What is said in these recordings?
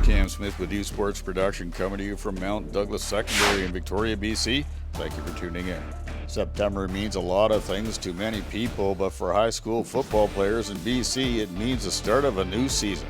Cam Smith with U Sports Production, coming to you from Mount Douglas Secondary in Victoria, BC. Thank you for tuning in. September means a lot of things to many people, but for high school football players in BC, it means the start of a new season.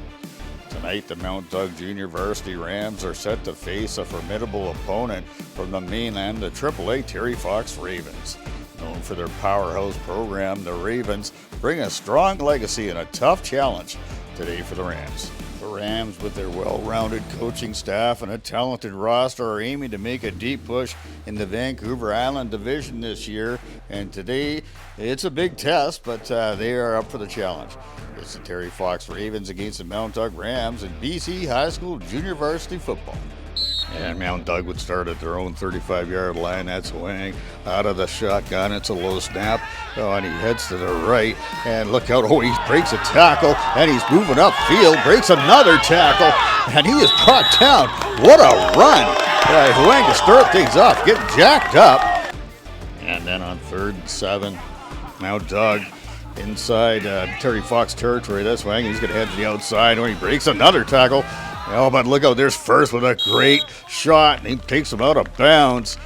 Tonight, the MtDoug Junior Varsity Rams are set to face a formidable opponent from the mainland, the AAA Terry Fox Ravens. Known for their powerhouse program, the Ravens bring a strong legacy and a tough challenge today for the Rams. The Rams, with their well-rounded coaching staff and a talented roster, are aiming to make a deep push in the Vancouver Island Division this year. And today, it's a big test, but they are up for the challenge. It's the Terry Fox Ravens against the MtDoug Rams in BC High School Junior Varsity Football. And MtDoug would start at their own 35-yard line. That's Wang out of the shotgun. It's a low snap. Oh, and he heads to the right. And look out. Oh, he breaks a tackle. And he's moving upfield. Breaks another tackle. And he is brought down. What a run by Wang to start things off. Getting jacked up. And then on 3rd and 7, MtDoug inside Terry Fox territory. That's Wang. He's going to head to the outside. Oh, he breaks another tackle. Oh, but look out, there's First with a great shot, and he takes him out of bounds.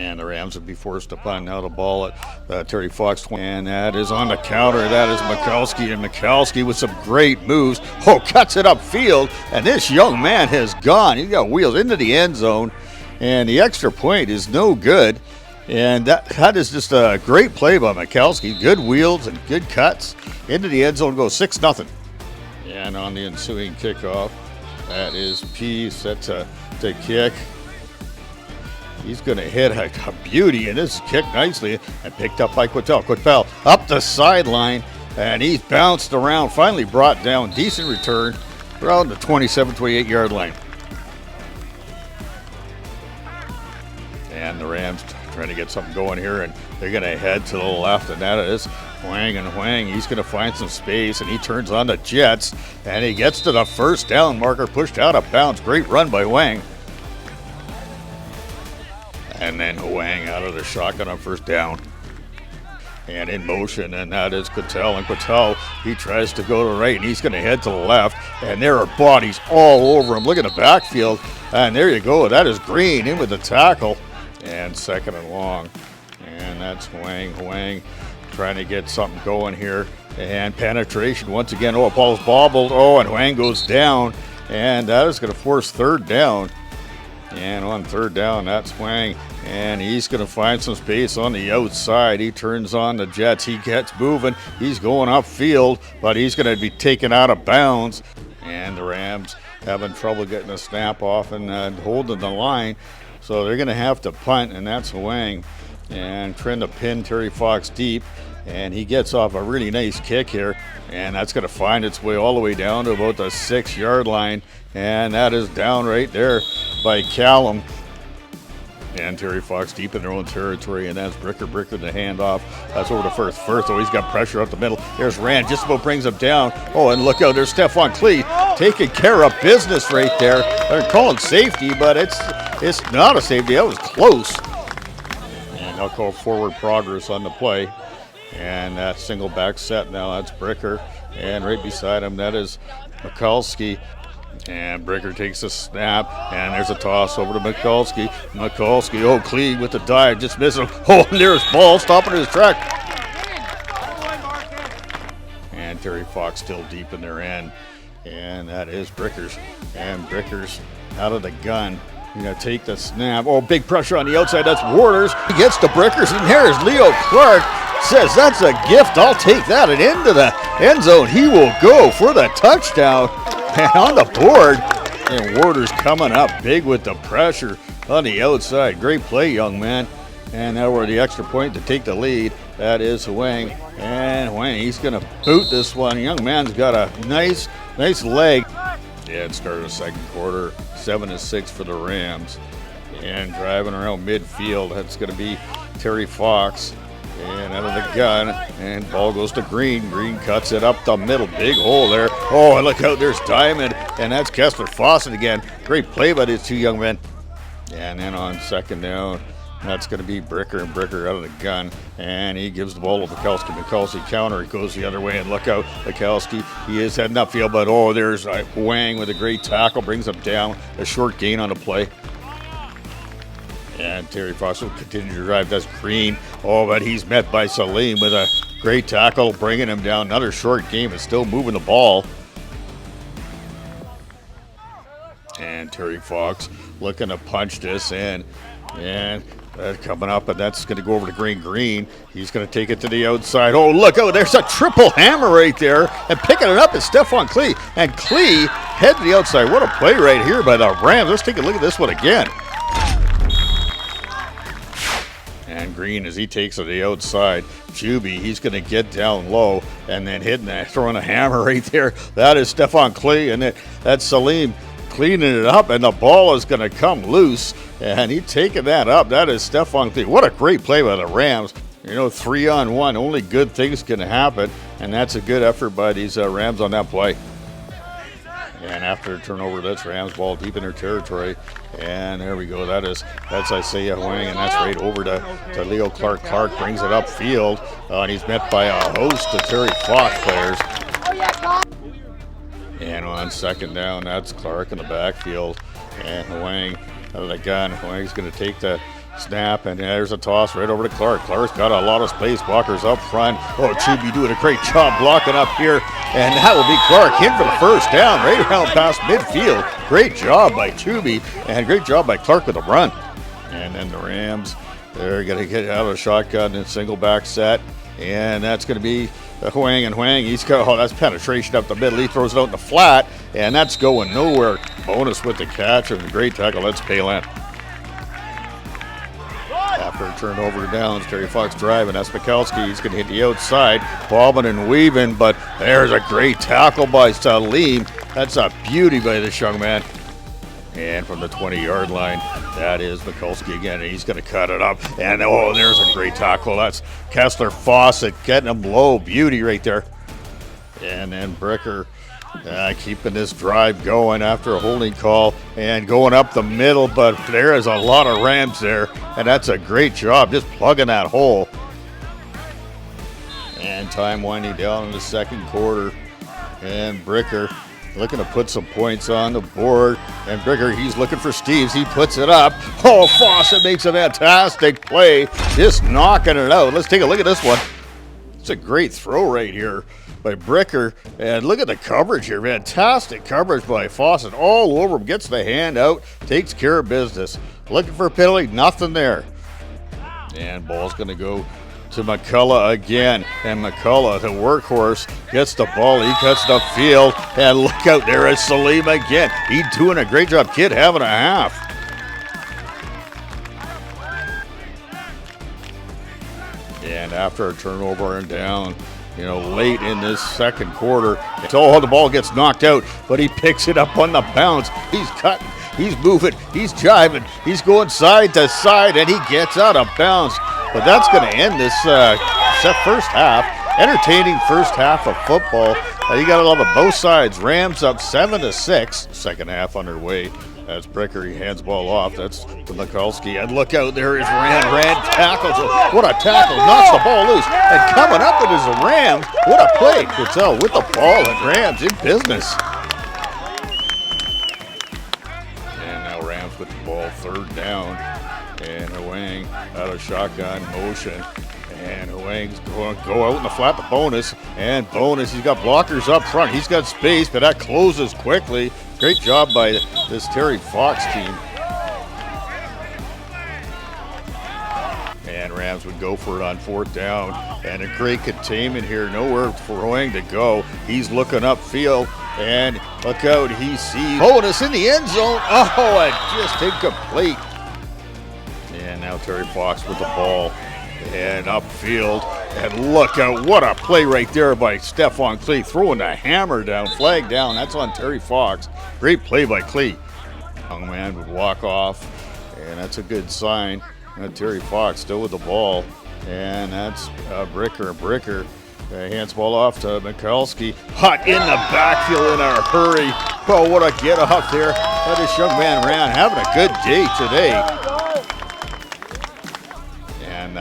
And the Rams would be forced to punt now the ball at Terry Fox. And that is on the counter. That is Mikulski, and Mikulski with some great moves. Oh, cuts it upfield, and this young man has gone. He's got wheels into the end zone, and the extra point is no good. And that is just a great play by Mikulski. Good wheels and good cuts. Into the end zone, goes 6-0. And on the ensuing kickoff, that is P set to kick. He's going to hit a beauty, and this is kicked nicely and picked up by Quittel. Quittel up the sideline, and he's bounced around, finally brought down. Decent return around the 27-28-yard line. And the Rams trying to get something going here, and they're going to head to the left, and that is Wang. And Wang, he's going to find some space, and he turns on the Jets, and he gets to the first down marker, pushed out of bounds. Great run by Wang. And then Wang out of the shotgun on first down. And in motion, and that is Quittel. And Quittel, he tries to go to the right, and he's going to head to the left, and there are bodies all over him. Look at the backfield, and there you go. That is Green in with the tackle. And 2nd and long, and that's Wang. Wang trying to get something going here, and penetration once again. Oh, ball's bobbled. Oh, and Wang goes down, and that is going to force 3rd down. And on 3rd down, that's Wang, and he's going to find some space on the outside. He turns on the Jets. He gets moving. He's going upfield, but he's going to be taken out of bounds. And the Rams having trouble getting a snap off and holding the line. So they're going to have to punt, and that's Wang. And trying to pin Terry Fox deep, and he gets off a really nice kick here. And that's going to find its way all the way down to about the 6-yard line. And that is down right there by Callum. And Terry Fox deep in their own territory, and that's Bricker the handoff. That's over to First. First, oh, he's got pressure up the middle. There's Rand, just about brings him down. Oh, and look out, there's Stephon Cleat taking care of business right there. They're calling safety, but it's not a safety. That was close. And they'll call forward progress on the play. And that single back set now, that's Bricker. And right beside him, that is Mikulski. And Bricker takes a snap, and there's a toss over to Mikulski. Mikulski, oh, Clean with the dive, just missing him. Oh, and there's ball stopping his track. And Terry Fox still deep in their end. And that is Brickers. And Brickers out of the gun. You're going to take the snap. Oh, big pressure on the outside. That's Warders. He gets to Brickers, and here's Leo Clark. Says, that's a gift. I'll take that. And into the end zone, he will go for the touchdown. And on the board, and Warders coming up big with the pressure on the outside. Great play, young man. And now we're the extra point to take the lead. That is Wang. And Wang, he's going to boot this one. Young man's got a nice leg. Yeah, it started the 2nd quarter, 7-6 for the Rams. And driving around midfield, that's going to be Terry Fox. And out of the gun, and ball goes to Green. Green cuts it up the middle. Big hole there. Oh, and look out, there's Diamond. And that's Kessler Fawcett again. Great play by these two young men. And then on 2nd down, That's going to be Bricker, and Bricker out of the gun, and he gives the ball to Mikulski. Mikulski counter, he goes the other way, and look out, Mikulski, he is heading upfield, but there's Wang with a great tackle, brings him down, a short gain on the play. And Terry Fox will continue to drive, that's Green, but he's met by Salim with a great tackle, bringing him down, another short game, but still moving the ball. And Terry Fox looking to punch this in, and coming up, and that's going to go over to Green. He's going to take it to the outside. Oh, look out, there's a triple hammer right there, and picking it up is Stephon Klee, and Klee head to the outside. What a play right here by the Rams. Let's take a look at this one again. And Green, as he takes it to the outside, Juby, he's going to get down low, and then throwing a hammer right there. That is Stephon Klee, and that's Salim cleaning it up, and the ball is going to come loose, and he's taking that up. That is Stephon Klee. What a great play by the Rams. 3-on-1, only good things can happen, and that's a good effort by these Rams on that play. And after a turnover, that's Rams ball deep in their territory, and there we go. That's Isaiah Wang, and that's right over to Leo Clark. Clark brings it upfield, and he's met by a host of Terry Fox players. And on second down, that's Clark in the backfield, and Wang out of the gun. Wang's going to take the snap, and there's a toss right over to Clark. Clark's got a lot of space. Walker's up front. Chuby doing a great job blocking up here, and that will be Clark in for the first down, right around past midfield. Great job by Chuby, and great job by Clark with the run. And then the Rams, they're going to get out of the shotgun and single back set, and that's going to be Wang, and Wang, he's got, that's penetration up the middle. He throws it out in the flat, and that's going nowhere. Bonus with the catch and a great tackle. That's Palin. After a turnover downs, Terry Fox driving. That's Mikulski. He's going to hit the outside, bobbing and weaving, but there's a great tackle by Salim. That's a beauty by this young man. And from the 20-yard line, that is Mikulski again, and he's going to cut it up. And there's a great tackle. That's Kessler Fawcett getting him low. Beauty right there. And then Bricker keeping this drive going after a holding call and going up the middle, but there is a lot of Rams there, and that's a great job just plugging that hole. And time winding down in the second quarter, and Bricker looking to put some points on the board, and Bricker, he's looking for Steves. He puts it up. Fawcett makes a fantastic play, just knocking it out. Let's take a look at this one. It's a great throw right here by Bricker, and look at the coverage here. Fantastic coverage by Fawcett all over him. Gets the hand out, takes care of business. Looking for a penalty, nothing there. And ball's going to go to McCullough again, and McCullough, the workhorse, gets the ball. He cuts the field, and look out, there is Salim again. He's doing a great job. Kid having a half. And after a turnover and down, late in this second quarter, the ball gets knocked out, but he picks it up on the bounce. He's cutting, he's moving, he's jiving, he's going side to side, and he gets out of bounds. But that's going to end this first half. Entertaining first half of football. You got to love it. Both sides. Rams up 7-6. Second half underway. That's Bricker. He hands ball off. That's to Mikulski. And look out, there is Rand tackles. What a tackle. Knocks the ball loose. And coming up, it is the Rams. What a play. Patel with the ball, and Rams in business. And now Rams with the ball, third down. And Wang out of shotgun motion. And Wang's going to go out in the flat to Bonus. And Bonus, he's got blockers up front. He's got space, but that closes quickly. Great job by this Terry Fox team. And Rams would go for it on fourth down. And a great containment here. Nowhere for Wang to go. He's looking upfield. And look out, he sees Bonus in the end zone. Just incomplete. And now Terry Fox with the ball. And upfield, and look out, what a play right there by Stephon Klee, throwing the hammer down, flag down. That's on Terry Fox. Great play by Klee. Young man would walk off, and that's a good sign. And Terry Fox still with the ball, and that's Bricker. Bricker hands ball off to Mikulski. Hot in the backfield in a hurry. What a get off there. This young man ran, having a good day today.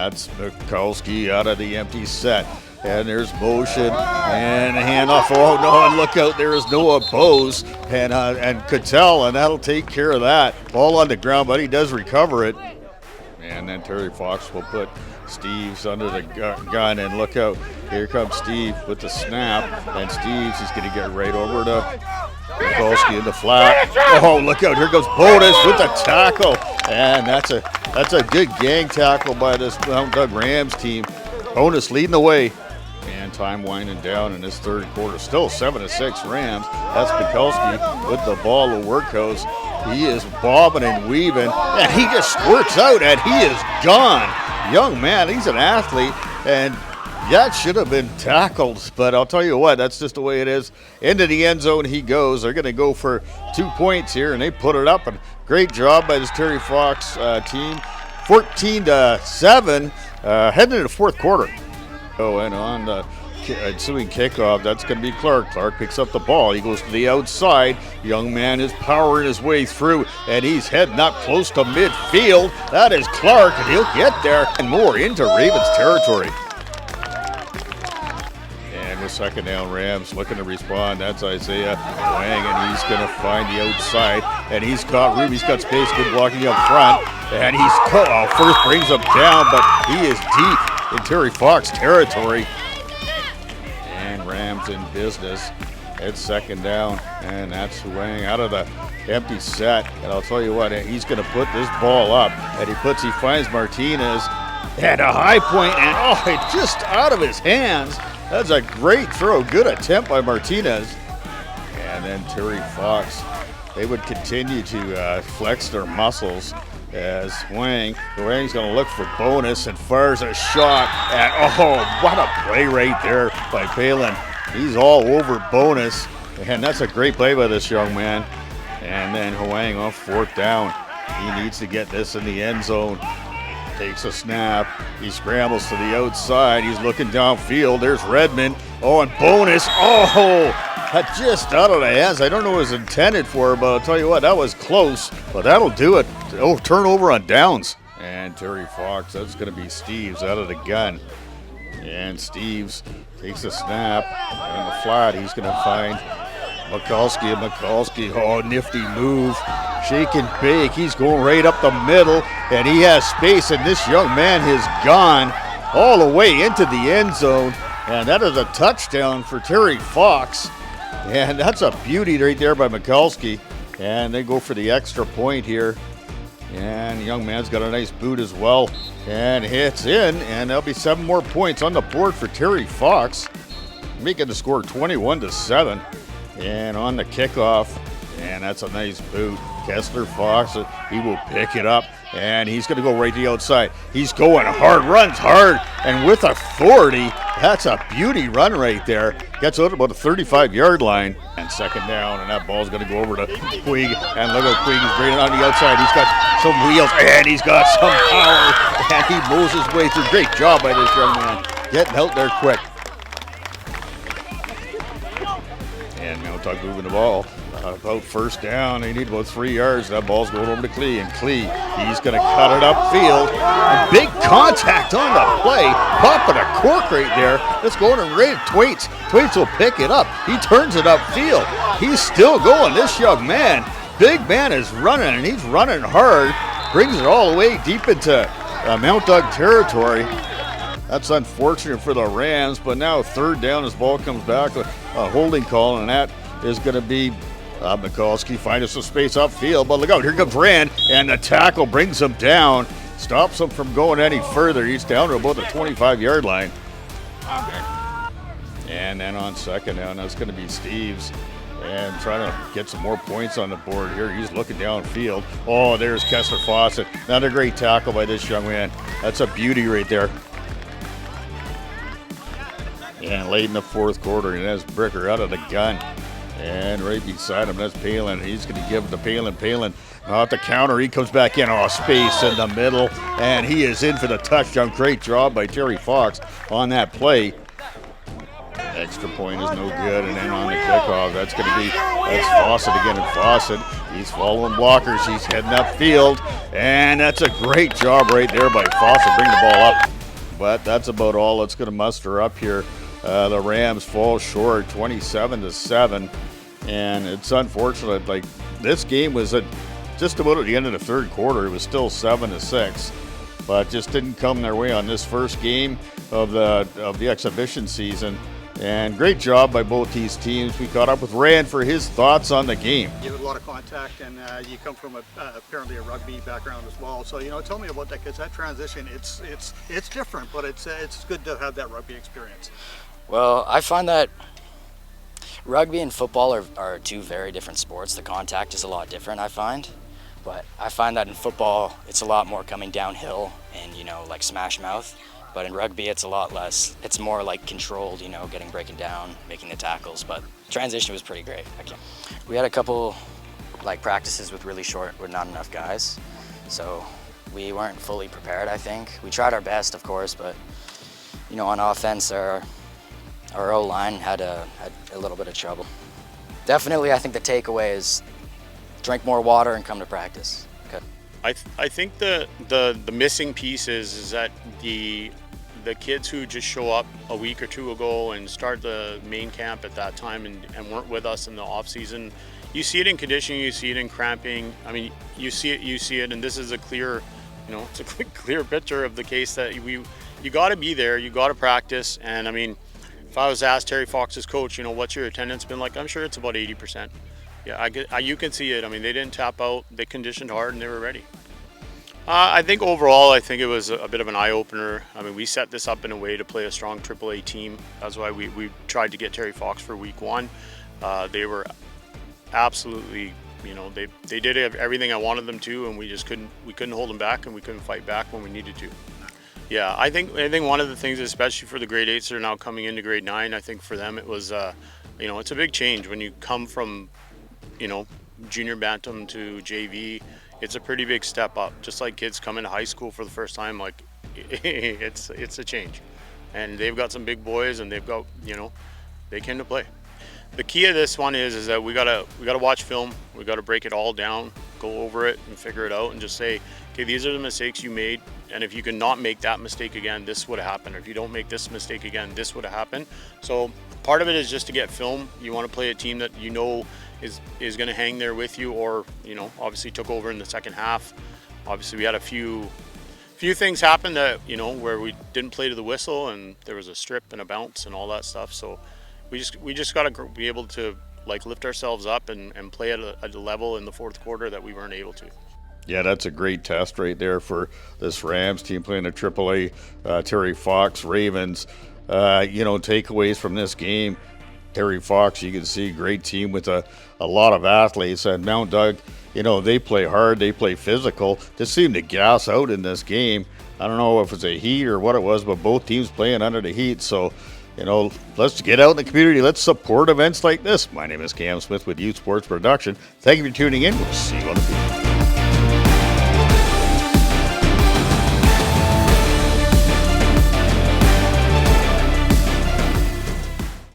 That's Mikulski out of the empty set. And there's motion and a handoff. Oh no, and look out, there is Noah Bose and Cattell, and that'll take care of that. Ball on the ground, but he does recover it. And then Terry Fox will put Steves under the gun, and look out, here comes Steve with the snap, and Steves is going to get right over to Mikulski in the flat. Oh, look out, here goes Bonus with the tackle, and that's a good gang tackle by this MtDoug Rams team. Bonus leading the way. And time winding down in this third quarter. Still 7-6 Rams. That's Mikulski with the ball, the workhorse. He is bobbing and weaving, and he just squirts out, and he is gone. Young man, he's an athlete, and that should have been tackled. But I'll tell you what, that's just the way it is. Into the end zone he goes. They're going to go for 2 points here, and they put it up. And great job by this Terry Fox team. 14-7, heading into the fourth quarter. Oh, and on the ensuing kickoff, that's going to be Clark. Clark picks up the ball. He goes to the outside. Young man is powering his way through, and he's heading up close to midfield. That is Clark, and he'll get there and more into Ravens territory. And with second down, Rams looking to respond. That's Isaiah Wang, and he's going to find the outside, and he's got room. He's got space, good blocking up front, and he's first brings him down, but he is deep in Terry Fox territory. And Rams in business. It's second down, and that's Wang out of the empty set. And I'll tell you what, he's going to put this ball up, and he finds Martinez at a high point, and it just out of his hands. That's a great throw, good attempt by Martinez. And then Terry Fox, they would continue to flex their muscles as Wang's going to look for Bonus and fires a shot. And what a play right there by Palin. He's all over Bonus, and that's a great play by this young man. And then Wang off fourth down. He needs to get this in the end zone. Takes a snap. He scrambles to the outside. He's looking downfield. There's Redmond. And Bonus. Just out of the hands. I don't know what it was intended for, but I'll tell you what, that was close. But that'll do it. Turnover on downs. And Terry Fox, that's going to be Steves out of the gun. And Steves takes a snap. And in the flat, he's going to find Mikulski. Nifty move. Shake and bake. He's going right up the middle, and he has space, and this young man has gone all the way into the end zone. And that is a touchdown for Terry Fox. And that's a beauty right there by Mikulski. And they go for the extra point here. And the young man's got a nice boot as well. And hits in, and there'll be 7 more points on the board for Terry Fox, making the score 21-7. And on the kickoff, and that's a nice boot. Kessler Fox, he will pick it up, and he's going to go right to the outside. He's going hard, runs hard, and with authority. That's a beauty run right there. Gets out about the 35-yard line. And second down, and that ball's going to go over to Quig. And look at Quig, he's bringing it on the outside. He's got some wheels, and he's got some power. And he mows his way through. Great job by this young man. Getting out there quick. And MtDoug moving the ball. About first down, they need about 3 yards. That ball's going over to Klee, and Klee, he's going to cut it upfield. And big contact on the play, popping a cork right there. It's going to right at Thwaites. Thwaites will pick it up. He turns it upfield. He's still going, this young man. Big man is running, and he's running hard. Brings it all the way deep into MtDoug territory. That's unfortunate for the Rams, but now third down as ball comes back, a holding call, and that is going to be Mikulski finding some space upfield, but look out, here comes Rand, and the tackle brings him down, stops him from going any further. He's down to about the 25-yard line. And then on second down, that's going to be Steves, and trying to get some more points on the board here. He's looking downfield. There's Kessler Fawcett. Another great tackle by this young man. That's a beauty right there. And late in the fourth quarter, and that's Bricker out of the gun. And right beside him, that's Palin. He's going to give it to Palin. Palin off the counter. He comes back in. Space in the middle. And he is in for the touchdown. Great job by Terry Fox on that play. And extra point is no good, and then on the kickoff, that's Fawcett again, and Fawcett, he's following blockers, he's heading upfield, and that's a great job right there by Fawcett, bring the ball up. But that's about all that's going to muster up here. The Rams fall short, 27-7, and it's unfortunate. Like, this game was just about at the end of the third quarter. It was still 7-6, but just didn't come their way on this first game of the exhibition season. And great job by both these teams. We caught up with Rand for his thoughts on the game. You had a lot of contact, and you come from apparently a rugby background as well. So tell me about that, because that transition, it's different, but it's good to have that rugby experience. Well, I find that rugby and football are two very different sports. The contact is a lot different, I find. But I find that in football, it's a lot more coming downhill and, like smash mouth. But in rugby, it's a lot less. It's more like controlled, breaking down, making the tackles. But transition was pretty great. We had a couple practices with not enough guys. So we weren't fully prepared, I think. We tried our best, of course, but on offense, our O-line had a little bit of trouble. Definitely, I think the takeaway is drink more water and come to practice. Okay. I think the missing piece is that the kids who just show up a week or two ago and start the main camp at that time and weren't with us in the off season, you see it in conditioning, you see it in cramping. I mean, you see it, and this is a clear, it's a clear picture of the case that you got to be there, you got to practice. And I mean, if I was asked Terry Fox's coach, what's your attendance been like? I'm sure it's about 80%. Yeah, you can see it. I mean, they didn't tap out. They conditioned hard and they were ready. I think overall, it was a bit of an eye-opener. I mean, we set this up in a way to play a strong AAA team. That's why we tried to get Terry Fox for week 1. They were absolutely, they did everything I wanted them to, and we couldn't hold them back, and we couldn't fight back when we needed to. Yeah, I think one of the things, especially for the grade 8s that are now coming into grade 9, I think for them it was, it's a big change when you come from, junior bantam to JV. It's a pretty big step up. Just like kids come into high school for the first time, it's a change. And they've got some big boys, and they've got, they came to play. The key of this one is that we gotta watch film. We gotta break it all down, go over it, and figure it out, and just say, okay, these are the mistakes you made, and if you can not make that mistake again, this would have happened. Or if you don't make this mistake again, this would have happened. So part of it is just to get film. You want to play a team that is going to hang there with you, or obviously took over in the second half. Obviously, we had a few things happen that where we didn't play to the whistle, and there was a strip and a bounce and all that stuff. So we just got to be able to lift ourselves up and play at a level in the fourth quarter that we weren't able to. Yeah, that's a great test right there for this Rams team playing a AAA. Terry Fox Ravens. Takeaways from this game. Terry Fox, you can see, great team with a lot of athletes. And MtDoug, they play hard, they play physical. Just seemed to gas out in this game. I don't know if it's a heat or what it was, but both teams playing under the heat. So, let's get out in the community. Let's support events like this. My name is Cam Smith with Youth Sports Production. Thank you for tuning in. We'll see you on the field.